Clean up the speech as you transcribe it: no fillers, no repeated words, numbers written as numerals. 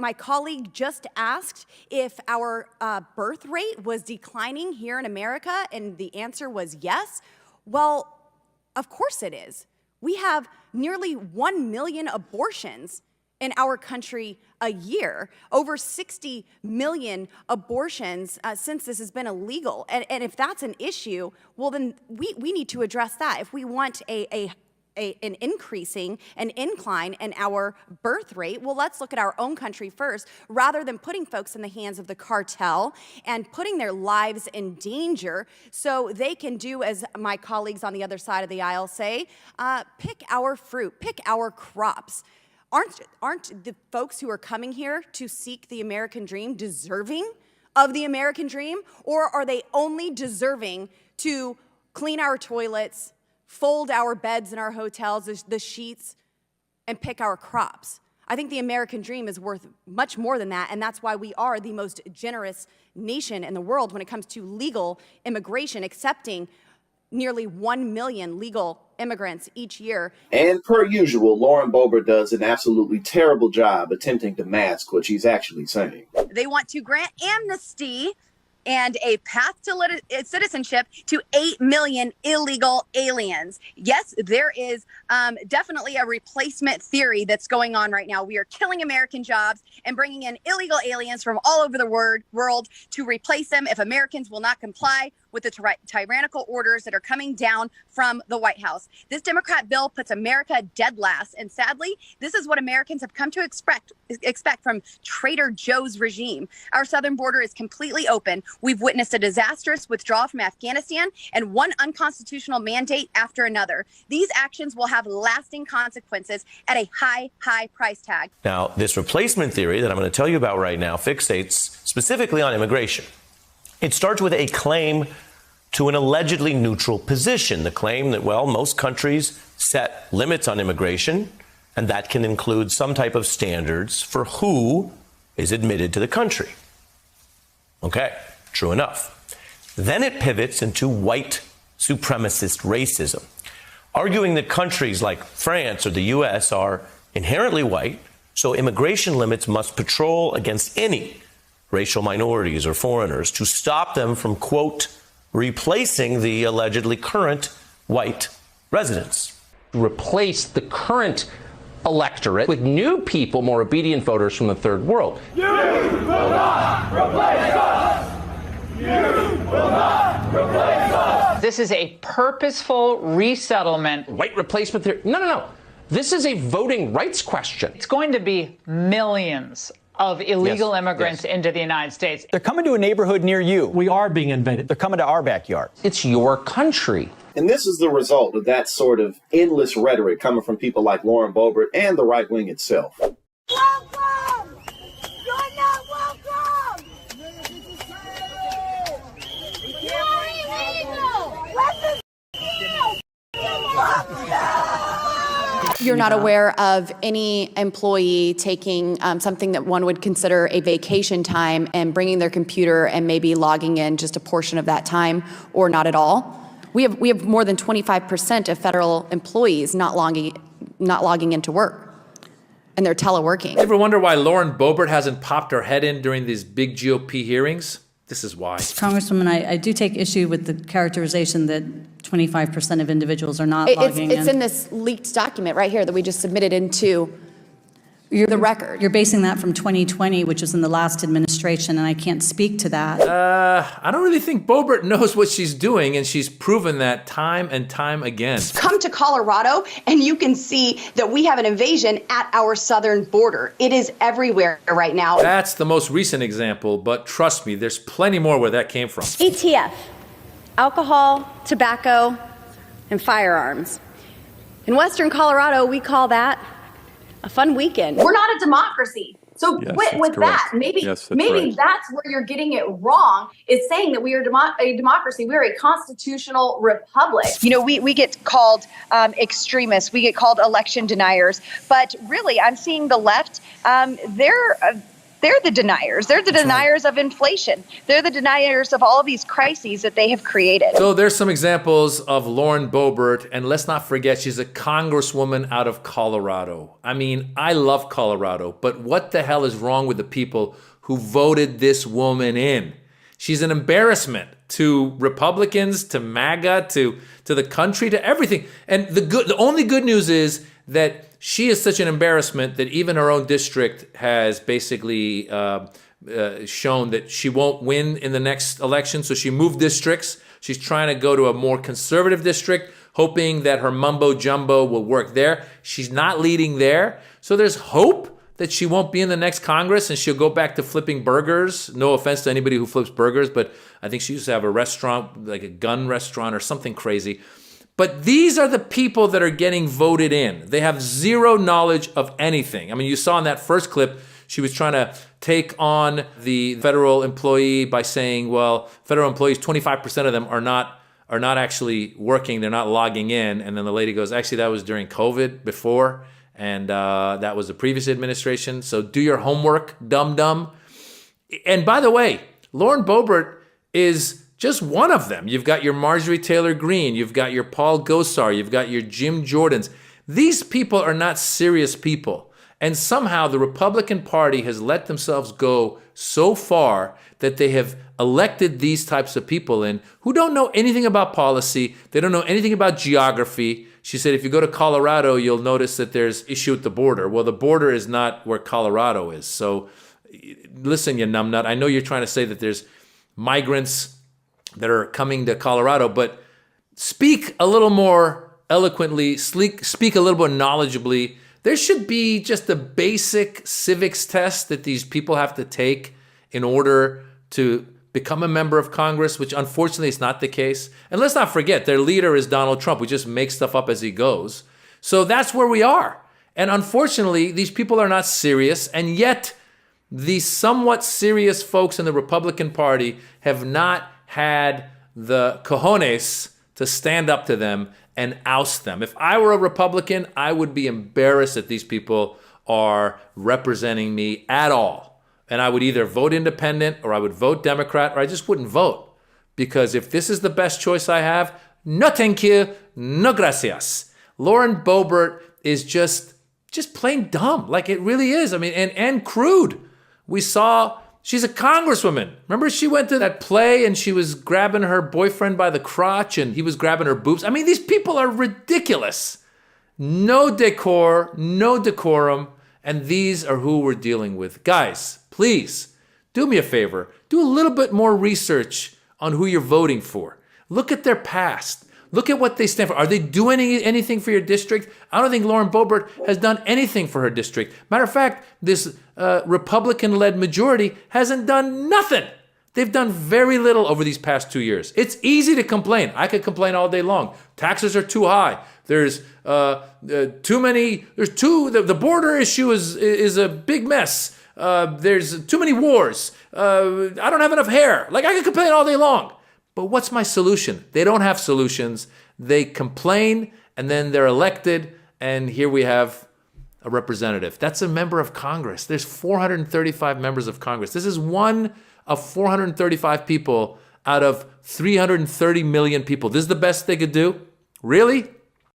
My colleague just asked if our birth rate was declining here in America, and the answer was yes. Well, of course it is. We have nearly 1 million abortions in our country a year, over 60 million abortions since this has been illegal. And if that's an issue, well, then we need to address that. If we want an incline in our birth rate, well, let's look at our own country first, rather than putting folks in the hands of the cartel and putting their lives in danger so they can do, as my colleagues on the other side of the aisle say, pick our fruit, pick our crops. Aren't the folks who are coming here to seek the American dream deserving of the American dream? Or are they only deserving to clean our toilets, fold our beds in our hotels, the sheets, and pick our crops? I think the American dream is worth much more than that, and that's why we are the most generous nation in the world when it comes to legal immigration, accepting nearly 1 million legal immigrants each year. And per usual, Lauren Boebert does an absolutely terrible job attempting to mask what she's actually saying. They want to grant amnesty and a path to citizenship to 8 million illegal aliens. Yes, there is definitely a replacement theory that's going on right now. We are killing American jobs and bringing in illegal aliens from all over the world to replace them if Americans will not comply with the tyrannical orders that are coming down from the White House. This Democrat bill puts America dead last, and sadly, this is what Americans have come to expect from Trader Joe's regime. Our southern border is completely open. We've witnessed a disastrous withdrawal from Afghanistan and one unconstitutional mandate after another. These actions will have lasting consequences at a high, high price tag. Now, this replacement theory that I'm going to tell you about right now fixates specifically on immigration. It starts with a claim to an allegedly neutral position, the claim that, well, most countries set limits on immigration, and that can include some type of standards for who is admitted to the country. Okay, true enough. Then it pivots into white supremacist racism, arguing that countries like France or the U.S. are inherently white, so immigration limits must patrol against any racial minorities or foreigners to stop them from, quote, replacing the allegedly current white residents. Replace the current electorate with new people, more obedient voters from the third world. You will not replace us! You will not replace us! This is a purposeful resettlement. White replacement theory? No. This is a voting rights question. It's going to be millions of illegal immigrants into the United States. They're coming to a neighborhood near you. We are being invaded. They're coming to our backyard. It's your country. And this is the result of that sort of endless rhetoric coming from people like Lauren Boebert and the right wing itself. Welcome! You're not welcome! You're illegal! Let You're not aware of any employee taking something that one would consider a vacation time and bringing their computer and maybe logging in just a portion of that time, or not at all? We have more than 25% of federal employees not logging into work, and they're teleworking. Ever wonder why Lauren Boebert hasn't popped her head in during these big GOP hearings? This is why. Congresswoman, I do take issue with the characterization that 25% of individuals are not logging in. It's in this leaked document right here that we just submitted into the record. You're basing that from 2020, which was in the last administration, and I can't speak to that. I don't really think Boebert knows what she's doing, and she's proven that time and time again. Come to Colorado, and you can see that we have an invasion at our southern border. It is everywhere right now. That's the most recent example, but trust me, there's plenty more where that came from. ETF, alcohol, tobacco, and firearms. In Western Colorado, we call that a fun weekend. We're not a democracy. So with that, maybe that's where you're getting it wrong, is saying that we are a democracy. We are a constitutional republic. You know, we get called extremists. We get called election deniers. But really, I'm seeing the left, They're the deniers. They're the deniers of inflation. They're the deniers of all these crises that they have created. So there's some examples of Lauren Boebert, and let's not forget she's a congresswoman out of Colorado. I mean, I love Colorado, but what the hell is wrong with the people who voted this woman in? She's an embarrassment to Republicans, to MAGA, to the country, to everything. And the only good news is that she is such an embarrassment that even her own district has basically shown that she won't win in the next election. So she moved districts. She's trying to go to a more conservative district, hoping that her mumbo jumbo will work there. She's not leading there. So there's hope that she won't be in the next Congress and she'll go back to flipping burgers. No offense to anybody who flips burgers, but I think she used to have a restaurant, like a gun restaurant or something crazy. But these are the people that are getting voted in. They have zero knowledge of anything. I mean, you saw in that first clip, she was trying to take on the federal employee by saying, well, federal employees, 25% of them are not actually working. They're not logging in. And then the lady goes, actually, that was during COVID before. And that was the previous administration. So do your homework, dum-dum. And by the way, Lauren Boebert is just one of them. You've got your Marjorie Taylor Greene. You've got your Paul Gosar. You've got your Jim Jordans. These people are not serious people. And somehow the Republican Party has let themselves go so far that they have elected these types of people in who don't know anything about policy. They don't know anything about geography. She said, if you go to Colorado, you'll notice that there's issue at the border. Well, the border is not where Colorado is. So listen, you numbnut, I know you're trying to say that there's migrants that are coming to Colorado, but speak a little more eloquently, speak a little more knowledgeably. There should be just a basic civics test that these people have to take in order to become a member of Congress, which unfortunately is not the case. And let's not forget, their leader is Donald Trump, who just makes stuff up as he goes. So that's where we are. And unfortunately, these people are not serious, and yet the somewhat serious folks in the Republican Party have not had the cojones to stand up to them and oust them. If I were a Republican, I would be embarrassed that these people are representing me at all. And I would either vote independent or I would vote Democrat or I just wouldn't vote. Because if this is the best choice I have, no thank you, no gracias. Lauren Boebert is just plain dumb, like it really is. I mean, and crude. We saw, she's a congresswoman. Remember she went to that play and she was grabbing her boyfriend by the crotch and he was grabbing her boobs? I mean, these people are ridiculous. No decor, no decorum, and these are who we're dealing with. Guys, please, do me a favor. Do a little bit more research on who you're voting for. Look at their past. Look at what they stand for. Are they doing anything for your district? I don't think Lauren Boebert has done anything for her district. Matter of fact, this Republican-led majority hasn't done nothing. They've done very little over these past 2 years. It's easy to complain. I could complain all day long. Taxes are too high. There's too many. The border issue is a big mess. There's too many wars. I don't have enough hair. Like, I could complain all day long. But what's my solution? They don't have solutions. They complain, and then they're elected, and here we have a representative. That's a member of Congress. There's 435 members of Congress. This is one of 435 people out of 330 million people. This is the best they could do? Really?